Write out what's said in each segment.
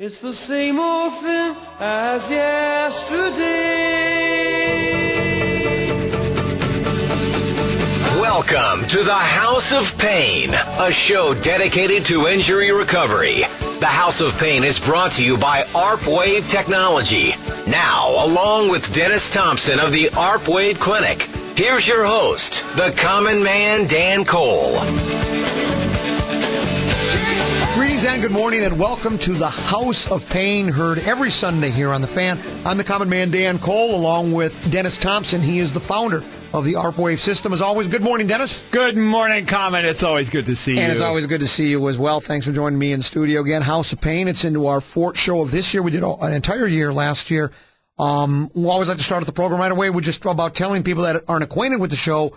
It's the same old thing as yesterday. Welcome to the House of Pain, a show dedicated to injury recovery. The House of Pain is brought to you by ARP Wave Technology. Now, along with Dennis Thompson of the ARP Wave Clinic, here's your host, the common man, Dan Cole. Greetings and good morning and welcome to the House of Pain, heard every Sunday here on The Fan. I'm the common man, Dan Cole, along with Dennis Thompson. He is the founder of the ARP Wave system. As always, good morning, Dennis. Good morning, Common. It's always good to see you. And it's always good to see you as well. Thanks for joining me in the studio again. House of Pain, it's into our fourth show of this year. We did an entire year last year. We always like to start the program right away with just about telling people that aren't acquainted with the show,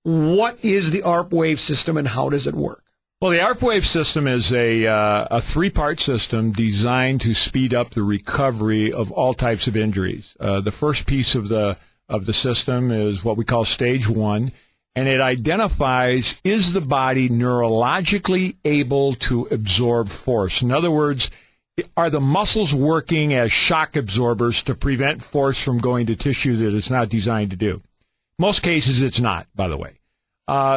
what is the ARP Wave system and how does it work? Well, the ARP Wave system is a three-part system designed to speed up the recovery of all types of injuries. The first piece of the system is what we call stage one, and it identifies, is the body neurologically able to absorb force? In other words, are the muscles working as shock absorbers to prevent force from going to tissue that it's not designed to do? Most cases, it's not, by the way.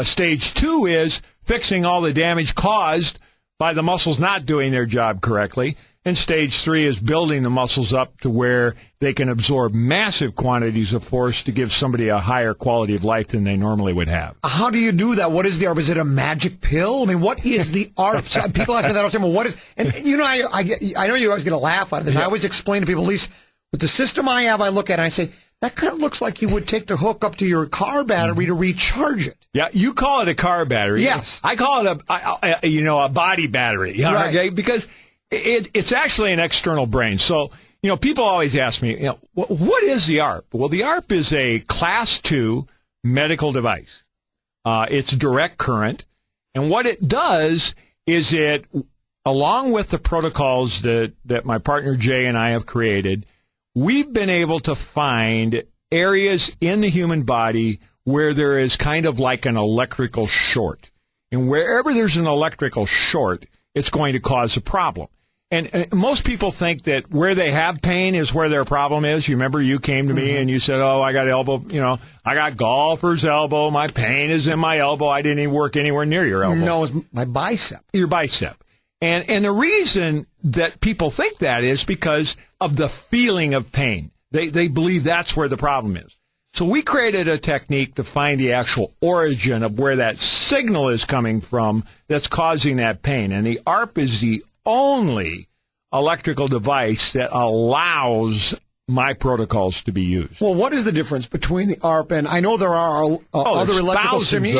Stage two is fixing all the damage caused by the muscles not doing their job correctly. And stage three is building the muscles up to where they can absorb massive quantities of force to give somebody a higher quality of life than they normally would have. How do you do that? What is the ARP? Is it a magic pill? I mean, what is the ARP? People ask me that all the time. Well, what is? And you know, I know you're always going to laugh at this. I always explain to people, at least with the system I have, I look at it and I say, that kind of looks like you would take the hook up to your car battery to recharge it. Yeah, you call it a car battery. Yes. I call it a body battery. Right. Okay? Because it's actually an external brain. So, people always ask me, what is the ARP? Well, the ARP is a class 2 medical device. It's direct current. And what it does is it, along with the protocols that my partner Jay and I have created, we've been able to find areas in the human body where there is kind of like an electrical short. And wherever there's an electrical short, it's going to cause a problem. And most people think that where they have pain is where their problem is. You remember you came to me and you said, oh, I got elbow, I got golfer's elbow. My pain is in my elbow. I didn't even work anywhere near your elbow. No, it's my bicep. Your bicep. And the reason that people think that is because of the feeling of pain. They believe that's where the problem is. So we created a technique to find the actual origin of where that signal is coming from that's causing that pain. And the ARP is the only electrical device that allows my protocols to be used. Well, what is the difference between the ARP and I know there are other electrical devices.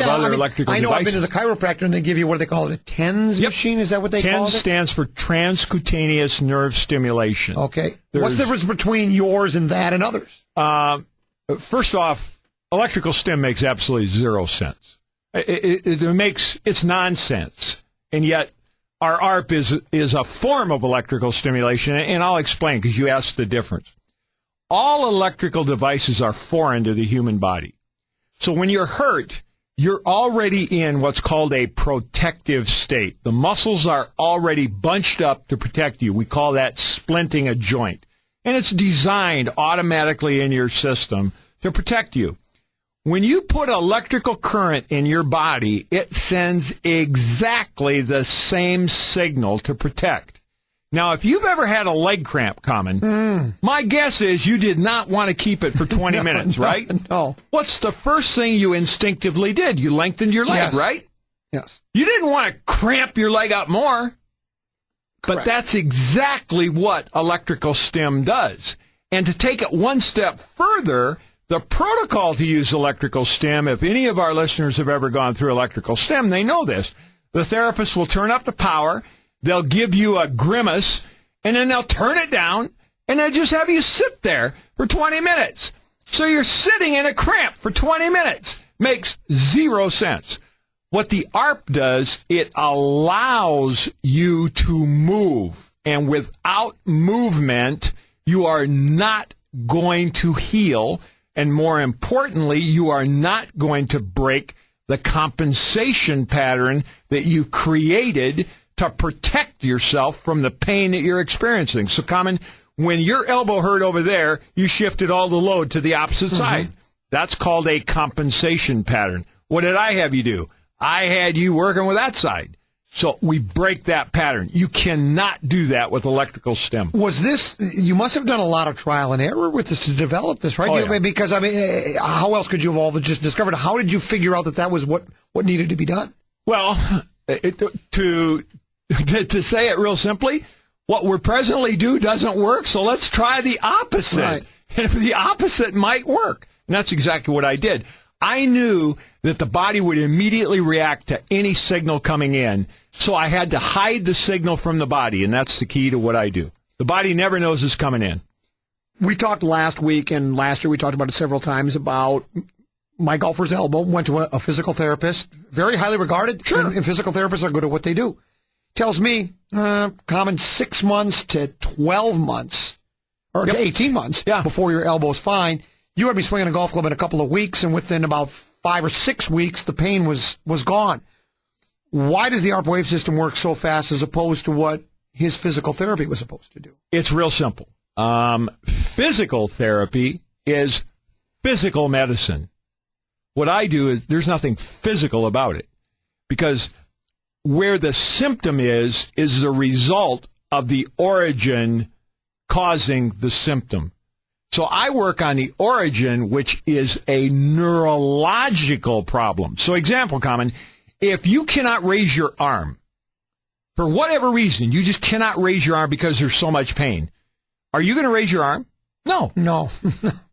I know I've been to the chiropractor and they give you, what do they call it, a TENS machine? Is that what they call it? TENS stands for transcutaneous nerve stimulation. Okay. What's the difference between yours and that and others? First off, electrical stim makes absolutely zero sense. It's nonsense. And yet our ARP is a form of electrical stimulation, and I'll explain because you asked the difference. All electrical devices are foreign to the human body. So when you're hurt, you're already in what's called a protective state. The muscles are already bunched up to protect you. We call that splinting a joint. And it's designed automatically in your system to protect you. When you put electrical current in your body, it sends exactly the same signal to protect. Now, if you've ever had a leg cramp, Common, my guess is you did not want to keep it for 20 minutes, right? No. What's the first thing you instinctively did? You lengthened your leg, right? Yes. You didn't want to cramp your leg up more. But Correct. that's exactly what electrical stim does. And to take it one step further, the protocol to use electrical stim, if any of our listeners have ever gone through electrical stim, they know this. The therapist will turn up the power, they'll give you a grimace, and then they'll turn it down, and they'll just have you sit there for 20 minutes. So you're sitting in a cramp for 20 minutes. Makes zero sense. What the ARP does, it allows you to move. And without movement, you are not going to heal. And more importantly, you are not going to break the compensation pattern that you created to protect yourself from the pain that you're experiencing. So, Common, when your elbow hurt over there, you shifted all the load to the opposite side. That's called a compensation pattern. What did I have you do? I had you working with that side. So we break that pattern. You cannot do that with electrical stim. Was this, you must have done a lot of trial and error with this to develop this, right? Oh, yeah. Because, I mean, how else could you have all just discovered? How did you figure out that that was what needed to be done? Well, to say it real simply, what we're presently do doesn't work, so let's try the opposite. Right. And if the opposite might work. And that's exactly what I did. I knew that the body would immediately react to any signal coming in, so I had to hide the signal from the body, and that's the key to what I do. The body never knows it's coming in. We talked last week, and last year we talked about it several times, about my golfer's elbow. Went to a physical therapist, very highly regarded. Sure. And physical therapists are good at what they do. Tells me, common 6 months to 12 months, or to 18 months before your elbow's fine. You had me swinging a golf club in a couple of weeks, and within about 5 or 6 weeks, the pain was gone. Why does the ARP wave system work so fast as opposed to what his physical therapy was supposed to do? It's real simple. Physical therapy is physical medicine. What I do is there's nothing physical about it, because where the symptom is the result of the origin causing the symptom. So I work on the origin, which is a neurological problem. So example, Common, if you cannot raise your arm, for whatever reason, you just cannot raise your arm because there's so much pain, are you going to raise your arm? No. No.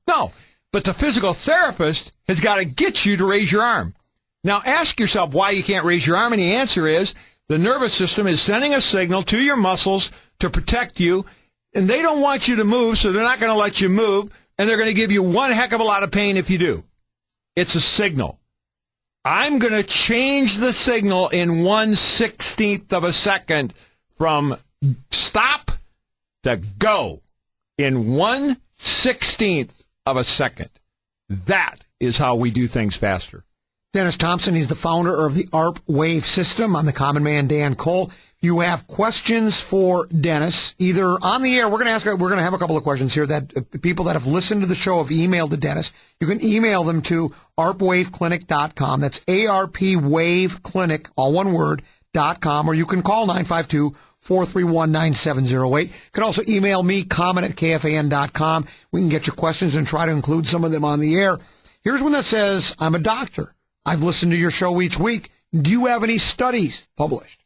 No. But the physical therapist has got to get you to raise your arm. Now ask yourself why you can't raise your arm, and the answer is the nervous system is sending a signal to your muscles to protect you, and they don't want you to move, so they're not going to let you move, and they're going to give you one heck of a lot of pain if you do. It's a signal. I'm going to change the signal in 1/16th of a second from stop to go in 1/16th of a second. That is how we do things faster. Dennis Thompson, he's the founder of the ARP Wave System. I'm the common man, Dan Cole. You have questions for Dennis, either on the air. We're going to have a couple of questions here that people that have listened to the show have emailed to Dennis. You can email them to arpwaveclinic.com. That's ARPwaveclinic, all one word, .com, or you can call 952-431-9708. You can also email me, comment@kfan.com. We can get your questions and try to include some of them on the air. Here's one that says, I'm a doctor. I've listened to your show each week. Do you have any studies published?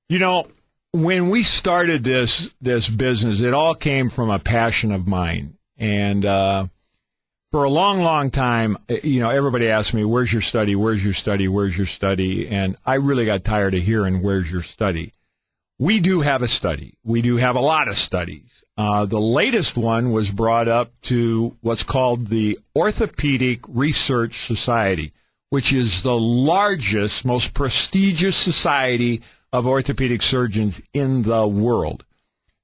You know, when we started this business, it all came from a passion of mine. And for a long, long time, you know, everybody asked me, where's your study? Where's your study? Where's your study? And I really got tired of hearing, where's your study? We do have a study. We do have a lot of studies. The latest one was brought up to what's called the Orthopedic Research Society, which is the largest, most prestigious society of orthopedic surgeons in the world.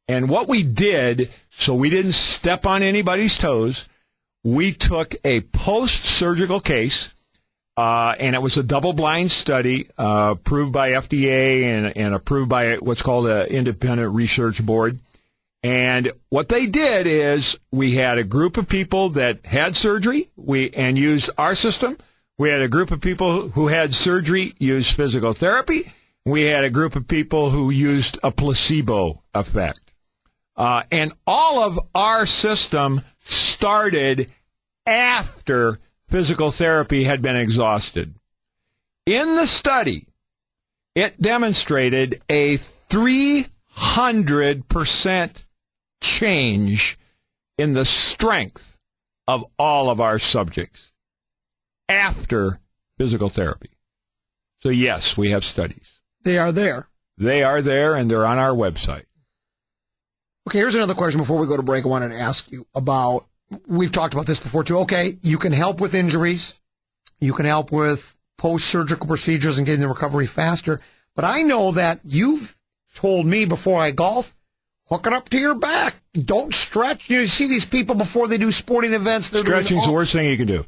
And what we did, so we didn't step on anybody's toes, we took a post-surgical case, and it was a double-blind study approved by FDA and approved by what's called an independent research board. And what they did is we had a group of people that had surgery and used our system. We had a group of people who had surgery, used physical therapy. We had a group of people who used a placebo effect. And all of our system started after physical therapy had been exhausted. In the study, it demonstrated a 300% change in the strength of all of our subjects after physical therapy. So yes, we have studies. They are there. They are there, and they're on our website. Okay, here's another question before we go to break. I wanted to ask you about, we've talked about this before too. Okay, you can help with injuries. You can help with post-surgical procedures and getting the recovery faster. But I know that you've told me before I golf, hook it up to your back. Don't stretch. You see these people before they do sporting events. Stretching's the worst thing you can do.